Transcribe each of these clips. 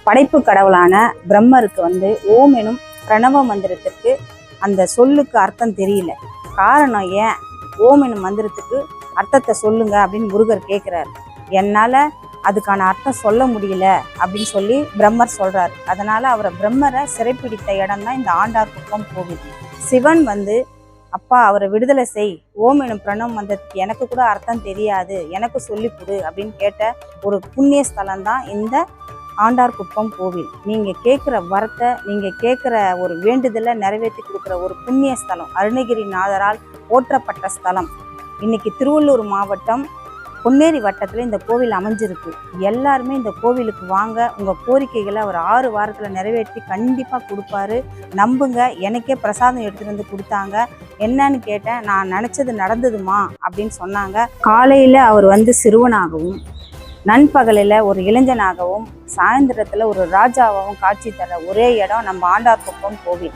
படைப்பு கடவுளான பிரம்மருக்கு ஓம் எனும் பிரணவ மந்திரத்திற்கு அந்த சொல்லுக்கு அர்த்தம் தெரியல. காரணம் ஏன் ஓம் எனும் மந்திரத்துக்கு அர்த்தத்தை சொல்லுங்க அப்படின்னு முருகர் கேட்குறாரு. என்னால் அதுக்கான அர்த்தம் சொல்ல முடியல அப்படின்னு சொல்லி பிரம்மர் சொல்கிறார். அதனால் பிரம்மரை சிறைப்பிடித்த இடம் தான் இந்த ஆண்டார்குப்பம் கோவில். சிவன் அப்பா அவரை விடுதலை செய், ஓம் எனும் பிரணவ மந்திரத்துக்கு எனக்கு கூட அர்த்தம் தெரியாது, எனக்கு சொல்லிக்கொடு அப்படின்னு கேட்ட ஒரு புண்ணிய ஸ்தலம் தான் இந்த ஆண்டார்குப்பம் கோவில். நீங்கள் கேட்குற வரத்தை, நீங்கள் கேட்குற ஒரு வேண்டுதலை நிறைவேற்றி கொடுக்குற ஒரு புண்ணிய ஸ்தலம், அருணகிரிநாதரால் போற்றப்பட்ட ஸ்தலம். இன்னைக்கு திருவள்ளூர் மாவட்டம் பொன்னேரி வட்டத்தில் இந்த கோவில் அமைஞ்சிருக்கு. எல்லாருமே இந்த கோவிலுக்கு வாங்க, உங்கள் கோரிக்கைகளை அவர் 6 வாரத்தில் நிறைவேற்றி கண்டிப்பாக கொடுப்பாரு. நம்புங்க. எனக்கே பிரசாதம் எடுத்துகிட்டு வந்து கொடுத்தாங்க. என்னன்னு கேட்டேன். நான் நினச்சது நடந்ததுமா அப்படின்னு சொன்னாங்க. காலையில் அவர் சிறுவனாகவும், நண்பகலில் ஒரு இளைஞனாகவும், சாயந்தரத்தில் ஒரு ராஜாவாகவும் காட்சி தர ஒரே இடம் நம்ம ஆண்டார்குப்பம் கோவில்.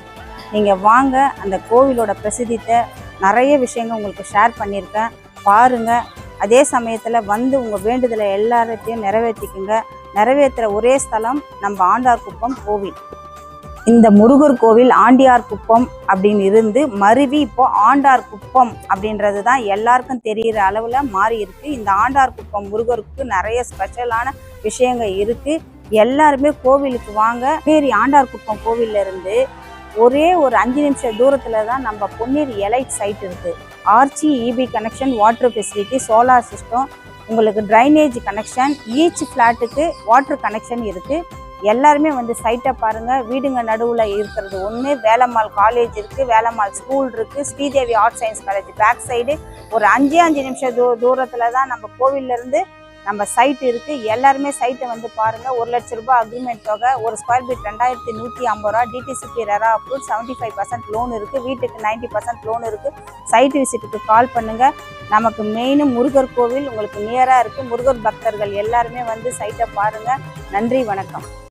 நீங்கள் வாங்க. அந்த கோவிலோட பிரசித்தித்தை நிறைய விஷயங்கள் உங்களுக்கு ஷேர் பண்ணியிருக்கேன், பாருங்கள். அதே சமயத்தில் உங்கள் வேண்டுதலை எல்லாத்தையும் நிறைவேற்றிக்குங்க. நிறைவேற்றுற ஒரே ஸ்தலம் நம்ம ஆண்டார்குப்பம் கோவில். இந்த முருகர் கோவில் ஆண்டியார்குப்பம் அப்படின்னு இருந்து மருவி இப்போ ஆண்டார்குப்பம் அப்படின்றது தான் எல்லாருக்கும் தெரிகிற அளவில் மாறி இருக்குது. இந்த ஆண்டார்குப்பம் முருகருக்கு நிறைய ஸ்பெஷலான விஷயங்கள் இருக்குது. எல்லாருமே கோவிலுக்கு வாங்க. பொன்னேரி ஆண்டார்குப்பம் கோவிலில் இருந்து ஒரே ஒரு 5 நிமிஷம் தூரத்தில் தான் நம்ம பொன்னேரி எலைட் சைட் இருக்குது. ஆர்ச்சி EB connection, water facility, solar system, உங்களுக்கு ட்ரைனேஜ் கனெக்ஷன், ஈச் ஃப்ளாட்டுக்கு வாட்டர் கனெக்ஷன் இருக்குது. எல்லாருமே சைட்டை பாருங்கள். வீடுங்க நடுவில் இருக்கிறது ஒன்று. வேலம்மாள் காலேஜ் இருக்குது, வேலம்மாள் ஸ்கூல் இருக்குது, Sridevi art science college back side ஒரு 5 நிமிஷம் தூரத்தில் தான் நம்ம கோவிலேருந்து நம்ம சைட் இருக்குது. எல்லாருமே சைட்டை பாருங்கள். 1 லட்ச ரூபாய் அக்ரிமெண்ட் தொகை, ஒரு ஸ்கொயர் ஃபீட் 2150 ரூபா. டிடிசிபி ரெரா அப்ரூவ், 75% லோன் இருக்குது. வீட்டுக்கு 90% லோன் இருக்குது. சைட் விசிட்டுக்கு கால் பண்ணுங்கள். நமக்கு மெயின் முருகர் கோவில் உங்களுக்கு நியராக இருக்குது. முருகர் பக்தர்கள் எல்லாருமே சைட்டை பாருங்கள். நன்றி, வணக்கம்.